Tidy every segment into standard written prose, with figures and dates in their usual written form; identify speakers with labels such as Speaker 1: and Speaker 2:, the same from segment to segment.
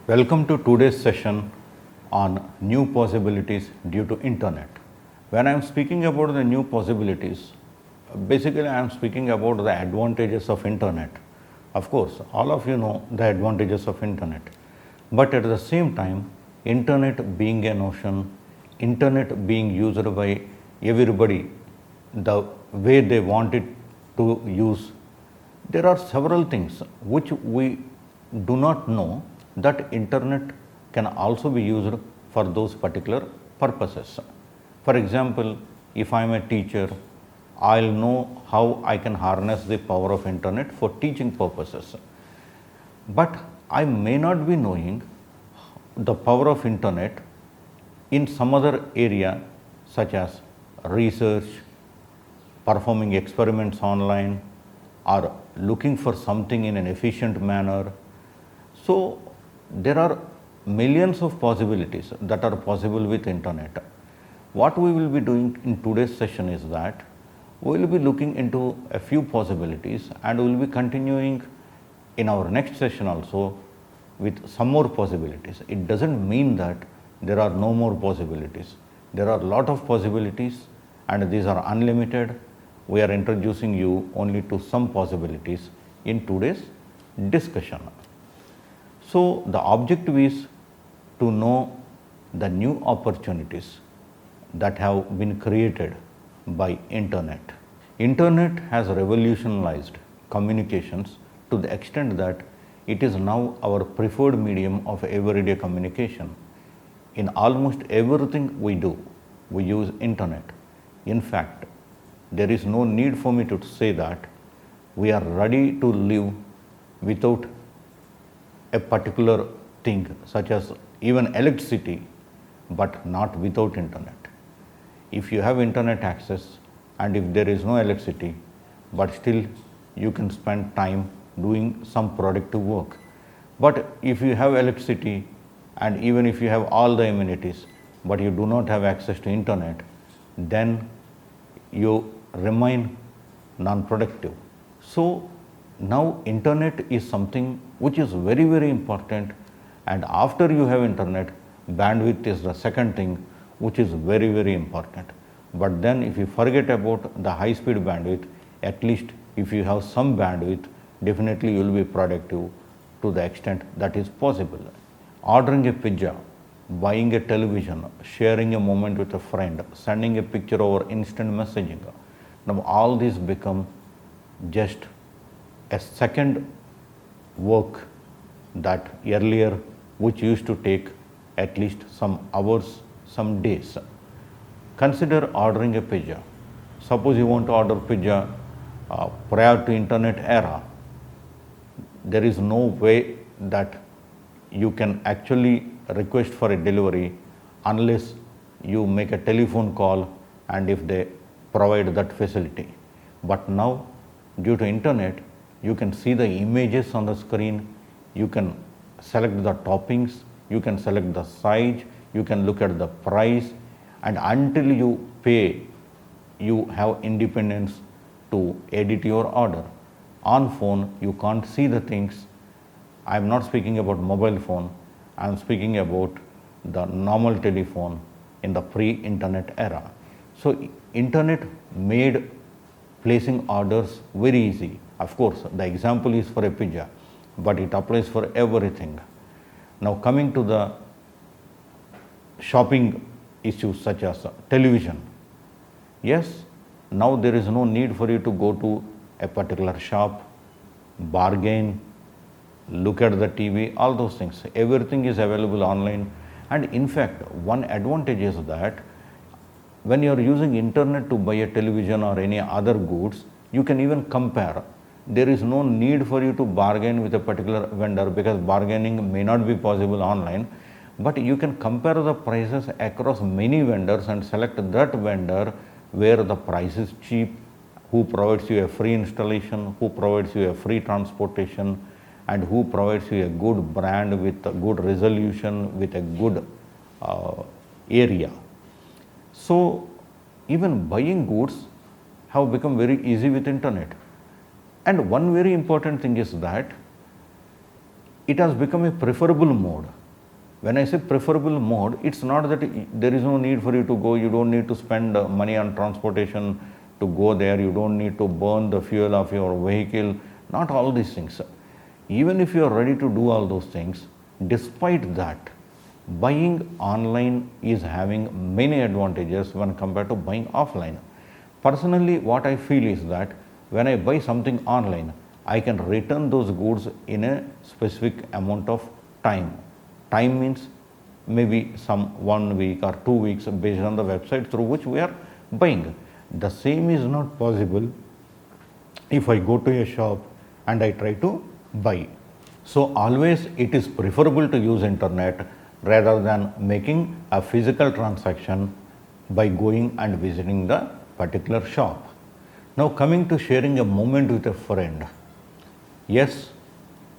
Speaker 1: Welcome to today's session on new possibilities due to internet. When I am speaking about the new possibilities, basically I am speaking about the advantages of internet. Of course, all of you know the advantages of internet. But at the same time, internet being a notion, internet being used by everybody the way they want it to use, there are several things which we do not know that internet can also be used for those particular purposes. For example, if I am a teacher, I will know how I can harness the power of internet for teaching purposes. But I may not be knowing the power of internet in some other area such as research, performing experiments online, or looking for something in an efficient manner. So there are millions of possibilities that are possible with internet. What we will be doing in today's session is that we will be looking into a few possibilities and we will be continuing in our next session also with some more possibilities. It doesn't mean that there are no more possibilities. There are a lot of possibilities and these are unlimited. We are introducing you only to some possibilities in today's discussion. So the objective is to know the new opportunities that have been created by internet. Internet has revolutionized communications to the extent that it is now our preferred medium of everyday communication. In almost everything we do, we use internet. In fact, there is no need for me to say that we are ready to live without a particular thing such as even electricity, but not without internet. If you have internet access and if there is no electricity, but still you can spend time doing some productive work. But if you have electricity and even if you have all the amenities, but you do not have access to internet, then you remain non-productive. So now internet is something which is very, very important, and after you have internet, bandwidth is the second thing which is very, very important. But then if you forget about the high speed bandwidth, at least if you have some bandwidth, definitely you will be productive to the extent that is possible. Ordering a pizza, buying a television, sharing a moment with a friend, sending a picture over instant messaging. Now all these become just a second work that earlier which used to take at least some hours, some days. Consider ordering a pizza. Suppose you want to order pizza prior to internet era. There is no way that you can actually request for a delivery unless you make a telephone call and if they provide that facility. But now due to internet, you can see the images on the screen, you can select the toppings, you can select the size, you can look at the price, and until you pay, you have independence to edit your order. On phone, you can't see the things. I am not speaking about mobile phone, I am speaking about the normal telephone in the pre-internet era. So internet made placing orders very easy. Of course, the example is for a pizza, but it applies for everything. Now coming to the shopping issues such as television. Yes, now there is no need for you to go to a particular shop, bargain, look at the TV, all those things. Everything is available online. And in fact, one advantage is that when you are using internet to buy a television or any other goods, you can even compare. There is no need for you to bargain with a particular vendor because bargaining may not be possible online, but you can compare the prices across many vendors and select that vendor where the price is cheap, who provides you a free installation, who provides you a free transportation, and who provides you a good brand with a good resolution, with a good area. So even buying goods have become very easy with internet. And one very important thing is that it has become a preferable mode. When I say preferable mode, it's not that there is no need for you to go, you don't need to spend money on transportation to go there, you don't need to burn the fuel of your vehicle, not all these things. Even if you are ready to do all those things, despite that, buying online is having many advantages when compared to buying offline. Personally, what I feel is that when I buy something online, I can return those goods in a specific amount of time. Time means maybe some 1 week or 2 weeks based on the website through which we are buying. The same is not possible if I go to a shop and I try to buy. So always it is preferable to use internet rather than making a physical transaction by going and visiting the particular shop. Now coming to sharing a moment with a friend. Yes,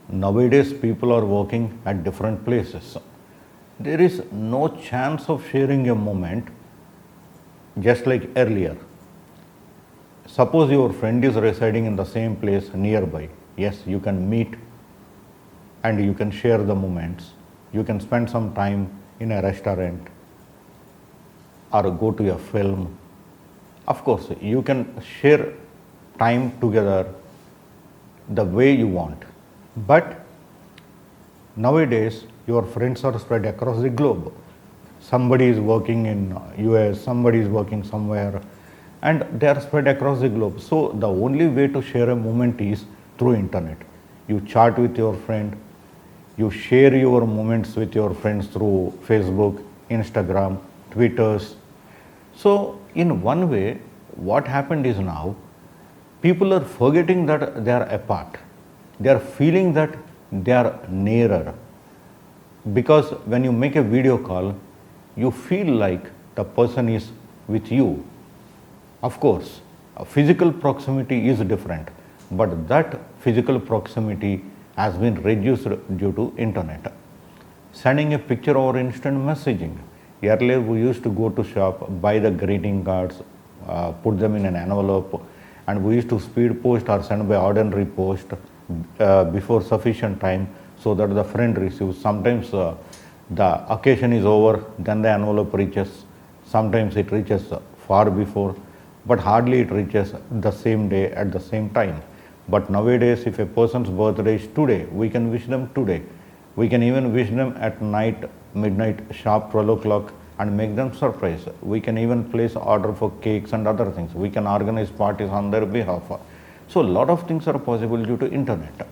Speaker 1: nowadays people are working at different places. There is no chance of sharing a moment just like earlier. Suppose your friend is residing in the same place nearby. Yes, you can meet and you can share the moments. You can spend some time in a restaurant or go to a film. Of course, you can share time together the way you want. But nowadays, your friends are spread across the globe. Somebody is working in US, somebody is working somewhere, and they are spread across the globe. So the only way to share a moment is through internet. You chat with your friend, you share your moments with your friends through Facebook, Instagram, Twitters. So in one way, what happened is now, people are forgetting that they are apart. They are feeling that they are nearer. Because when you make a video call, you feel like the person is with you. Of course, a physical proximity is different, but that physical proximity has been reduced due to internet. Sending a picture or instant messaging. Earlier we used to go to shop, buy the greeting cards, put them in an envelope, and we used to speed post or send by ordinary post before sufficient time so that the friend receives. Sometimes the occasion is over, then the envelope reaches. Sometimes it reaches far before, but hardly it reaches the same day at the same time. But nowadays, if a person's birthday is today, we can wish them today. We can even wish them at night, midnight, sharp 12 o'clock, and make them surprise. We can even place order for cakes and other things. We can organize parties on their behalf. So a lot of things are possible due to internet.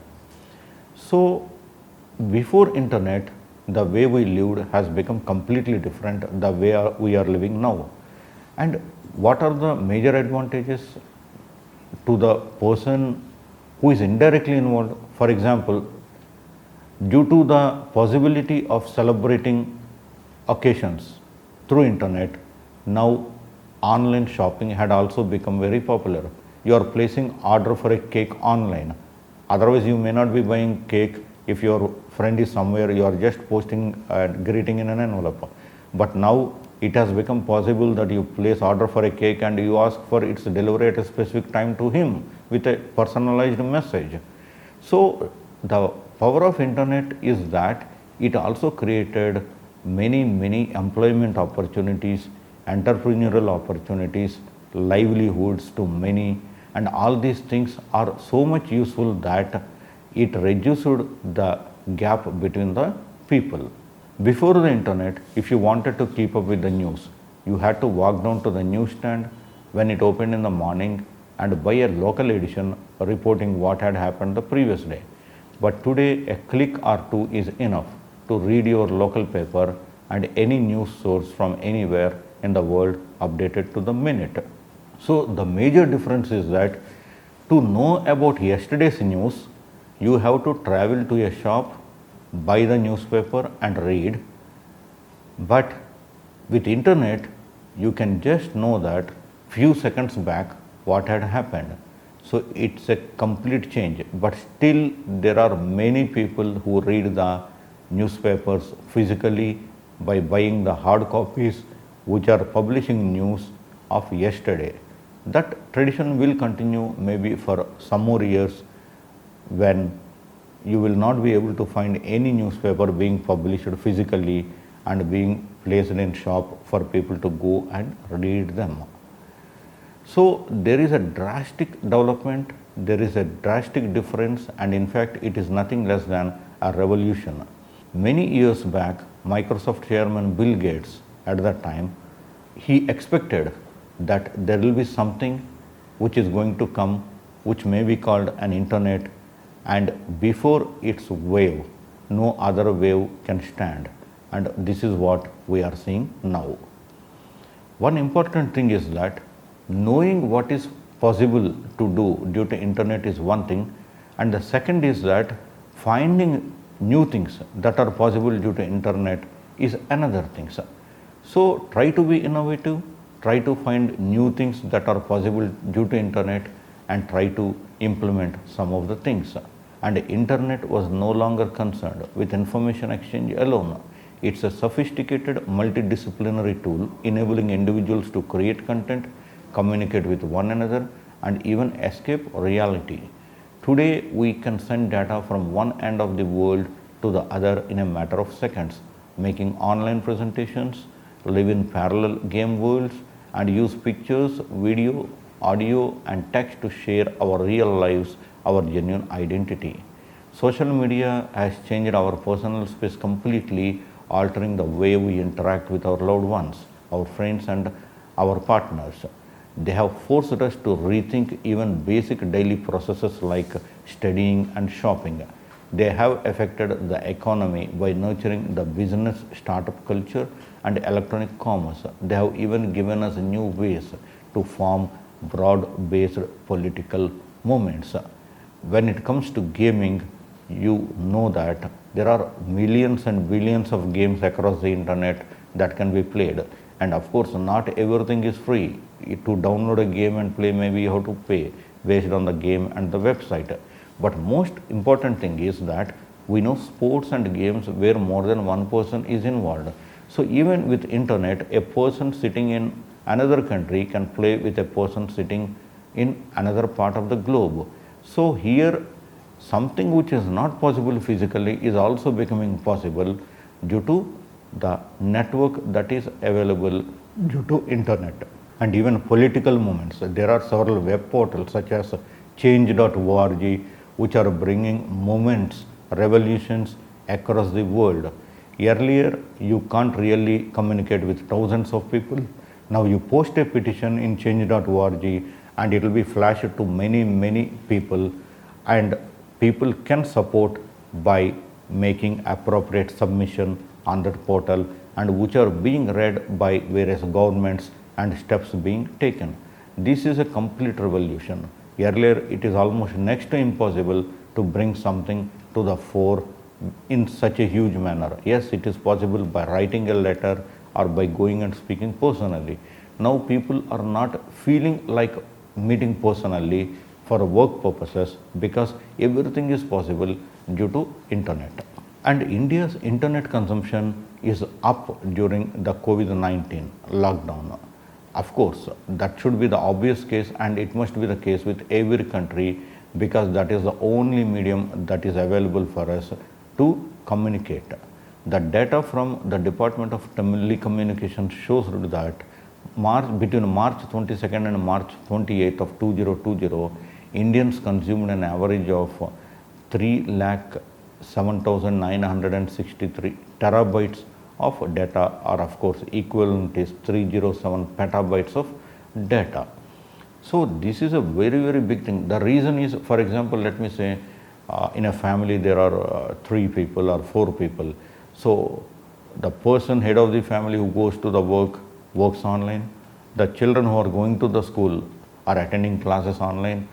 Speaker 1: So before internet, the way we lived has become completely different the way we are living now. And what are the major advantages to the person who is indirectly involved? For example, due to the possibility of celebrating occasions through internet, now online shopping had also become very popular. You are placing order for a cake online. Otherwise, you may not be buying cake. If your friend is somewhere, you are just posting a greeting in an envelope. But now it has become possible that you place order for a cake and you ask for its delivery at a specific time to him with a personalized message. So the power of internet is that it also created many employment opportunities, entrepreneurial opportunities, livelihoods to many, and all these things are so much useful that it reduced the gap between the people. Before the internet, if you wanted to keep up with the news, you had to walk down to the newsstand when it opened in the morning and buy a local edition reporting what had happened the previous day. But today, a click or two is enough to read your local paper and any news source from anywhere in the world updated to the minute. So the major difference is that to know about yesterday's news, you have to travel to a shop, buy the newspaper and read. But with internet, you can just know that few seconds back what had happened. So it's a complete change. But still there are many people who read the newspapers physically by buying the hard copies which are publishing news of yesterday. That tradition will continue maybe for some more years when you will not be able to find any newspaper being published physically and being placed in shop for people to go and read them. So there is a drastic development, there is a drastic difference, and in fact it is nothing less than a revolution. Many years back, Microsoft chairman Bill Gates at that time, he expected that there will be something which is going to come which may be called an internet, and before its wave, no other wave can stand, and this is what we are seeing now. One important thing is that knowing what is possible to do due to internet is one thing, and the second is that finding new things that are possible due to internet is another thing. So try to be innovative, try to find new things that are possible due to internet, and try to implement some of the things. And internet was no longer concerned with information exchange alone. It's a sophisticated multidisciplinary tool enabling individuals to create content, communicate with one another, and even escape reality. Today, we can send data from one end of the world to the other in a matter of seconds, making online presentations, live in parallel game worlds, and use pictures, video, audio, and text to share our real lives, our genuine identity. Social media has changed our personal space completely, altering the way we interact with our loved ones, our friends, and our partners. They have forced us to rethink even basic daily processes like studying and shopping. They have affected the economy by nurturing the business startup culture and electronic commerce. They have even given us new ways to form broad-based political movements. When it comes to gaming, you know that there are millions and billions of games across the internet that can be played, and of course not everything is free. To download a game and play, maybe you have to pay based on the game and the website. But most important thing is that we know sports and games where more than one person is involved. So even with internet, a person sitting in another country can play with a person sitting in another part of the globe. So here something which is not possible physically is also becoming possible due to the network that is available due to internet. And even political movements. There are several web portals such as change.org which are bringing movements, revolutions across the world. Earlier, you can't really communicate with thousands of people. Now you post a petition in change.org and it will be flashed to many people, and people can support by making appropriate submission on that portal, and which are being read by various governments and steps being taken. This is a complete revolution. Earlier, it is almost next to impossible to bring something to the fore in such a huge manner. Yes, it is possible by writing a letter or by going and speaking personally. Now people are not feeling like meeting personally for work purposes because everything is possible due to internet. And India's internet consumption is up during the COVID-19 lockdown. Of course, that should be the obvious case, and it must be the case with every country because that is the only medium that is available for us to communicate. The data from the Department of Telecommunications shows that between March 22nd and March 28th of 2020, Indians consumed an average of 3,07,963 terabytes of data, or of course equivalent is 307 petabytes of data. So this is a very big thing. The reason is, for example, let me say in a family there are 3 people or 4 people. So the person head of the family who goes to the works online. The children who are going to the school are attending classes online.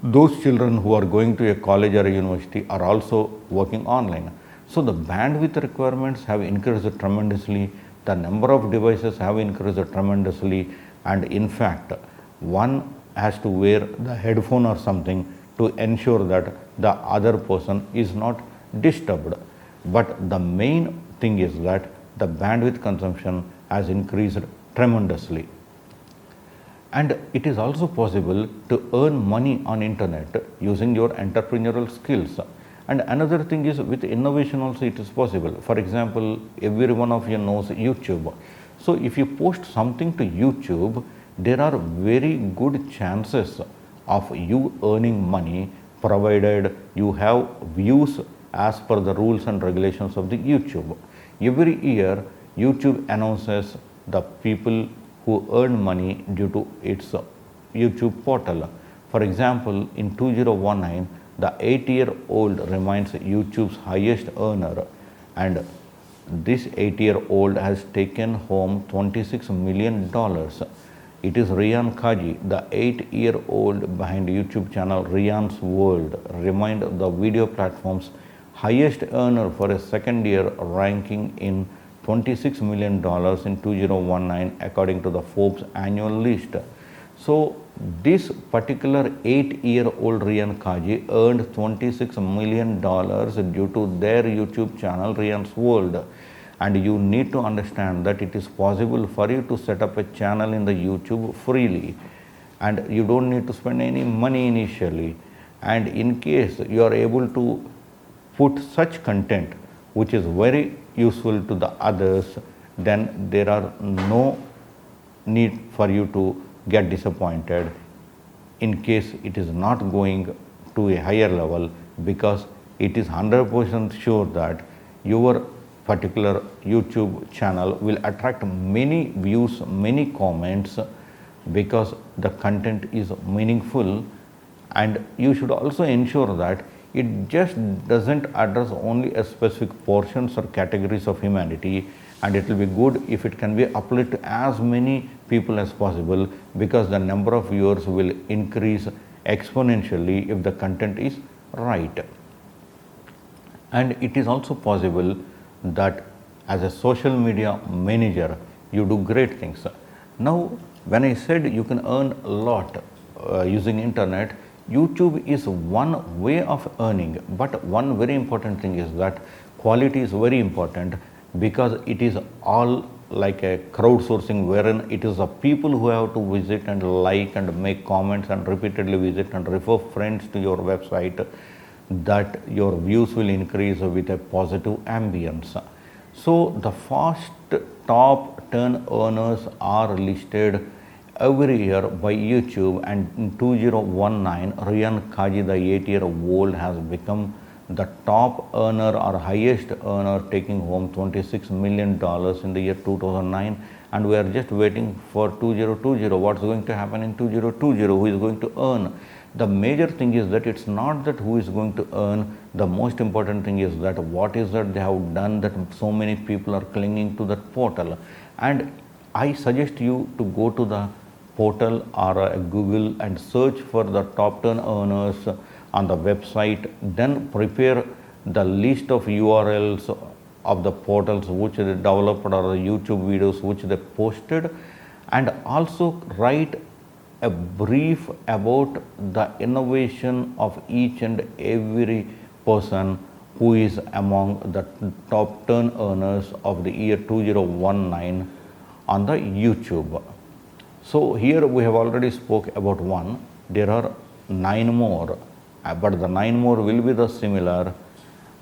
Speaker 1: Those children who are going to a college or a university are also working online. So the bandwidth requirements have increased tremendously, the number of devices have increased tremendously, and in fact, one has to wear the headphone or something to ensure that the other person is not disturbed. But the main thing is that the bandwidth consumption has increased tremendously. And it is also possible to earn money on internet using your entrepreneurial skills. And another thing is, with innovation also it is possible. For example, every one of you knows YouTube. So if you post something to YouTube, there are very good chances of you earning money, provided you have views as per the rules and regulations of the YouTube. Every year YouTube announces the people who earn money due to its YouTube portal. For example, in 2019, the 8-year-old remains YouTube's highest earner, and this 8-year-old has taken home $26 million. It is Ryan Kaji, the 8-year-old behind YouTube channel Ryan's World, remained the video platform's highest earner for a second year, ranking in $26 million in 2019 according to the Forbes annual list. So this particular 8-year-old Ryan Kaji earned $26 million due to their YouTube channel Ryan's World. And you need to understand that it is possible for you to set up a channel in the YouTube freely, and you don't need to spend any money initially. And in case you are able to put such content which is very useful to the others, then there are no need for you to get disappointed in case it is not going to a higher level, because it is 100% sure that your particular YouTube channel will attract many views, many comments, because the content is meaningful. And you should also ensure that it just doesn't address only a specific portions or categories of humanity, and it will be good if it can be uploaded to as many people as possible, because the number of viewers will increase exponentially if the content is right. And it is also possible that as a social media manager you do great things. Now when I said you can earn a lot using internet, YouTube is one way of earning, but one very important thing is that quality is very important, because it is all like a crowdsourcing, wherein it is the people who have to visit and like and make comments and repeatedly visit and refer friends to your website, that your views will increase with a positive ambience. So the first top 10 earners are listed every year by YouTube, and in 2019, Ryan Kaji, the 8-year-old, has become the top earner or highest earner, taking home $26 million in the year 2009. And we are just waiting for 2020. What's going to happen in 2020? Who is going to earn? The major thing is that it's not that who is going to earn. The most important thing is that what is that they have done that so many people are clinging to that portal. And I suggest you to go to the portal or Google and search for the top 10 earners on the website. Then prepare the list of URLs of the portals which they developed or the YouTube videos which they posted, and also write a brief about the innovation of each and every person who is among the top 10 earners of the year 2019 on the YouTube. So here we have already spoke about one. There are 9 more, but the 9 more will be the similar,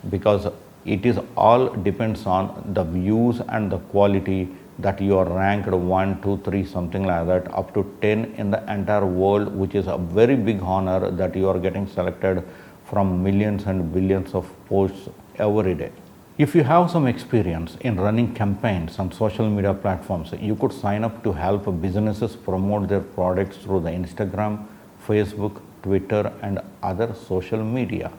Speaker 1: because it is all depends on the views and the quality, that you are ranked 1, 2, 3, something like that, up to 10 in the entire world, which is a very big honor that you are getting selected from millions and billions of posts every day. If you have some experience in running campaigns on social media platforms, you could sign up to help businesses promote their products through the Instagram, Facebook, Twitter, and other social media.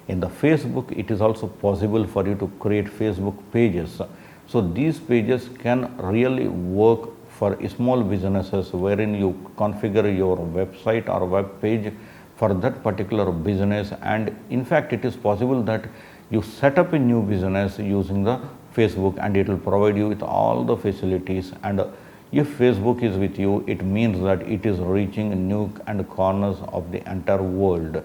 Speaker 1: In the Facebook, it is also possible for you to create Facebook pages. So these pages can really work for small businesses, wherein you configure your website or web page for that particular business. And in fact, it is possible that you set up a new business using the Facebook, and it will provide you with all the facilities. And if Facebook is with you, it means that it is reaching nook and corners of the entire world.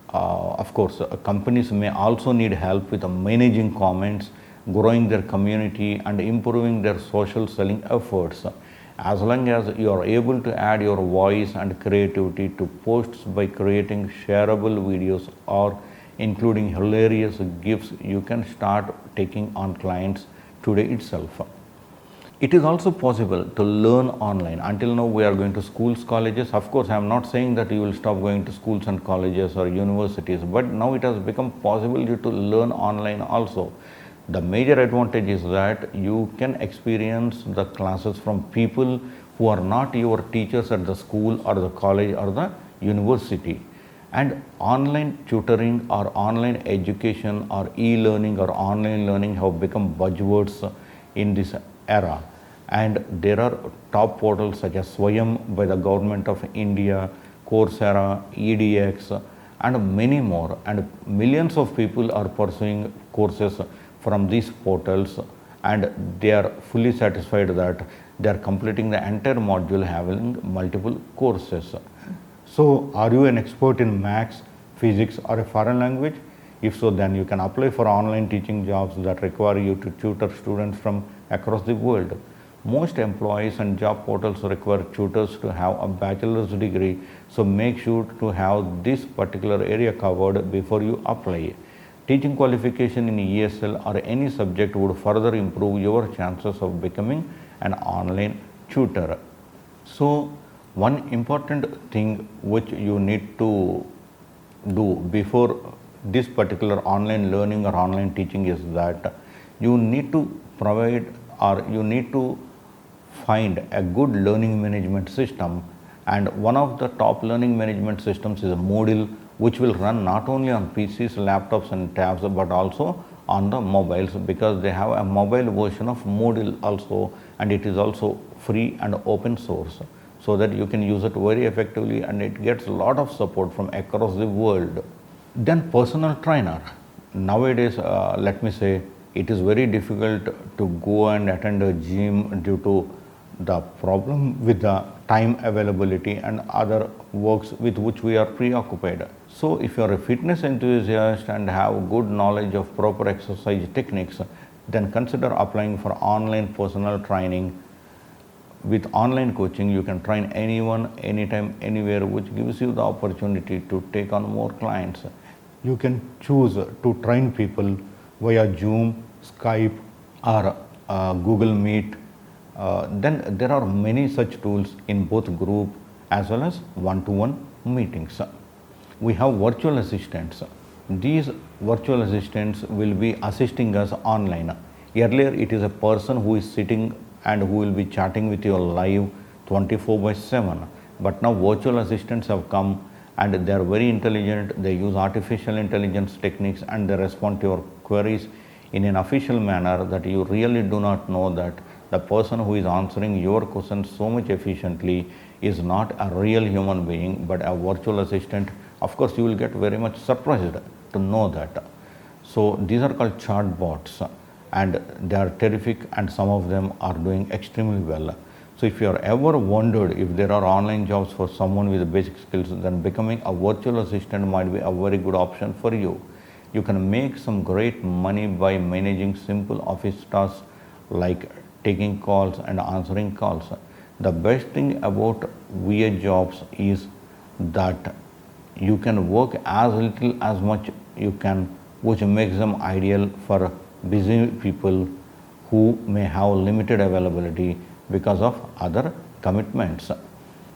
Speaker 1: Of course, companies may also need help with managing comments, growing their community, and improving their social selling efforts. As long as you are able to add your voice and creativity to posts by creating shareable videos or including hilarious gifts, you can start taking on clients today itself. It is also possible to learn online. Until now, we are going to schools, colleges. Of course, I am not saying that you will stop going to schools and colleges or universities, but now it has become possible you to learn online also. The major advantage is that you can experience the classes from people who are not your teachers at the school or the college or the university. And online tutoring or online education or e-learning or online learning have become buzzwords in this era. And there are top portals such as Swayam by the Government of India, Coursera, EDX, and many more. And millions of people are pursuing courses from these portals, and they are fully satisfied that they are completing the entire module having multiple courses. So, are you an expert in maths, physics, or a foreign language? If so, then you can apply for online teaching jobs that require you to tutor students from across the world. Most employees and job portals require tutors to have a bachelor's degree, so make sure to have this particular area covered before you apply. Teaching qualification in ESL or any subject would further improve your chances of becoming an online tutor. So, one important thing which you need to do before this particular online learning or online teaching is that you need to provide or you need to find a good learning management system, and one of the top learning management systems is Moodle, which will run not only on PCs, laptops and tabs but also on the mobiles, because they have a mobile version of Moodle also, and it is also free and open source, so that you can use it very effectively, and it gets a lot of support from across the world. Then personal trainer. Nowadays, let me say, it is very difficult to go and attend a gym due to the problem with the time availability and other works with which we are preoccupied. So, if you are a fitness enthusiast and have good knowledge of proper exercise techniques, then consider applying for online personal training. With online coaching, you can train anyone, anytime, anywhere, which gives you the opportunity to take on more clients. You can choose to train people via Zoom, Skype, or Google Meet. Then there are many such tools in both group as well as one-to-one meetings. We have virtual assistants. These virtual assistants will be assisting us online. Earlier, it is a person who is sitting and who will be chatting with you live 24/7. But now virtual assistants have come, and they are very intelligent. They use artificial intelligence techniques and they respond to your queries in an official manner that you really do not know that the person who is answering your questions so much efficiently is not a real human being but a virtual assistant. Of course, you will get very much surprised to know that. So, these are called chatbots, and they are terrific, and some of them are doing extremely well. So, if you are ever wondered if there are online jobs for someone with basic skills, then becoming a virtual assistant might be a very good option for you. You can make some great money by managing simple office tasks like taking calls and answering calls. The best thing about VA jobs is that you can work as little as much you can, which makes them ideal for busy people who may have limited availability because of other commitments.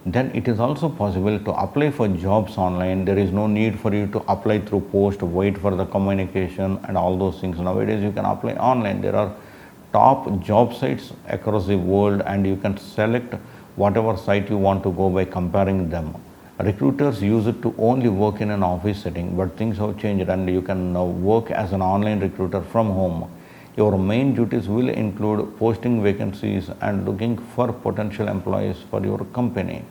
Speaker 1: Then it is also possible to apply for jobs online. There is no need for you to apply through post, wait for the communication and all those things. Nowadays you can apply online. There are top job sites across the world, and you can select whatever site you want to go by comparing them. Recruiters use it to only work in an office setting, but things have changed and you can now work as an online recruiter from home. Your main duties will include posting vacancies and looking for potential employees for your company.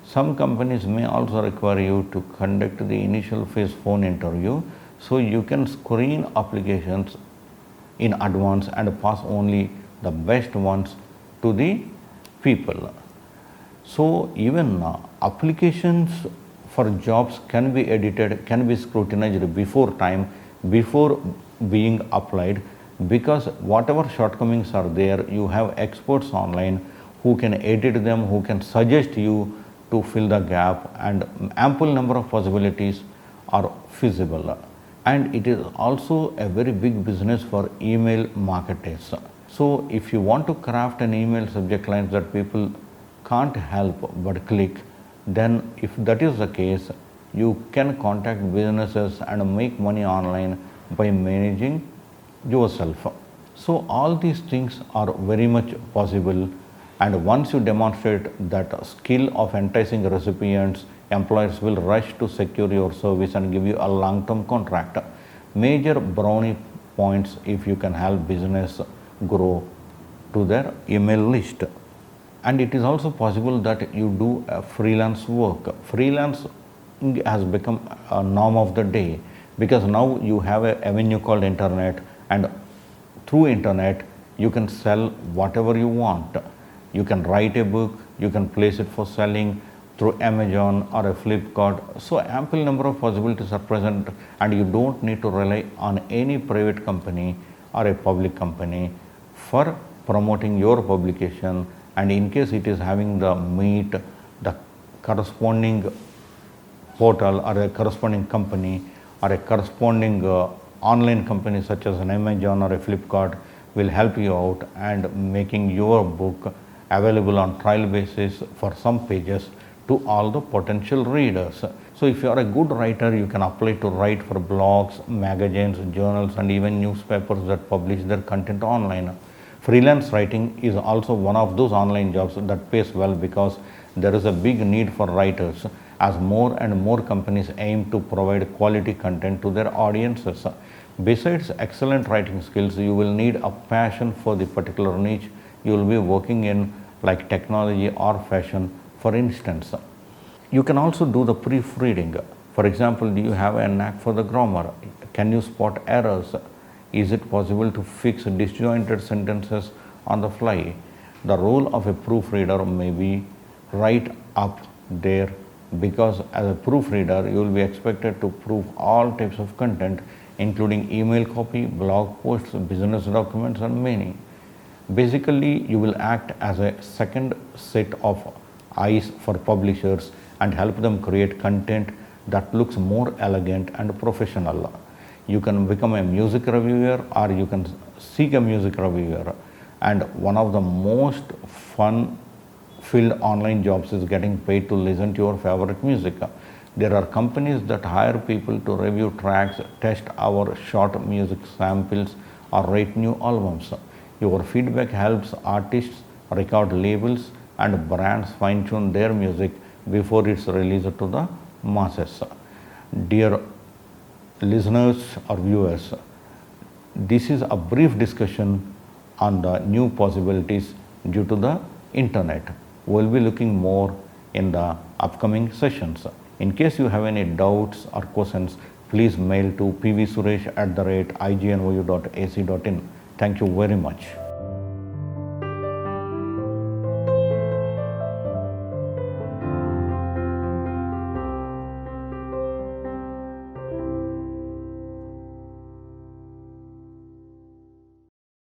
Speaker 1: Some companies may also require you to conduct the initial phase phone interview, so you can screen applications in advance and pass only the best ones to the people. So, even applications for jobs can be edited, can be scrutinized before time, before being applied, because whatever shortcomings are there, you have experts online who can edit them, who can suggest you to fill the gap, and ample number of possibilities are feasible. and it is also a very big business for email marketers. So if you want to craft an email subject line that people can't help but click, then if that is the case, you can contact businesses and make money online by managing yourself. So all these things are very much possible, and once you demonstrate that skill of enticing recipients, employers will rush to secure your service and give you a long-term contract. Major brownie points if you can help business grow to their email list. And it is also possible that you do freelance work. Freelance has become a norm of the day, because now you have a avenue called internet, and through internet you can sell whatever you want. You can write a book, you can place it for selling through Amazon or a Flipkart. So ample number of possibilities are present, and you don't need to rely on any private company or a public company for promoting your publication. And in case it is having the meet, the corresponding portal or a corresponding company or a corresponding online company such as an Amazon or a Flipkart will help you out and making your book available on trial basis for some pages to all the potential readers. So if you are a good writer, you can apply to write for blogs, magazines, journals, and even newspapers that publish their content online. Freelance writing is also one of those online jobs that pays well, because there is a big need for writers as more and more companies aim to provide quality content to their audiences. Besides excellent writing skills, you will need a passion for the particular niche you will be working in, like technology or fashion, for instance. You can also do the proofreading. For example, do you have a knack for the grammar? Can you spot errors? Is it possible to fix disjointed sentences on the fly? The role of a proofreader may be right up there, because as a proofreader, you will be expected to proof all types of content, including email copy, blog posts, business documents, and many. Basically, you will act as a second set of eyes for publishers and help them create content that looks more elegant and professional. You can become a music reviewer, or you can seek a music reviewer. And one of the most fun filled online jobs is getting paid to listen to your favorite music. There are companies that hire people to review tracks, test our short music samples, or rate new albums. Your feedback helps artists, record labels, and brands fine-tune their music before it's released to the masses. Dear listeners or viewers, this is a brief discussion on the new possibilities due to the internet. We'll be looking more in the upcoming sessions. In case you have any doubts or questions, please mail to pvsuresh@ignou.ac.in. Thank you very much.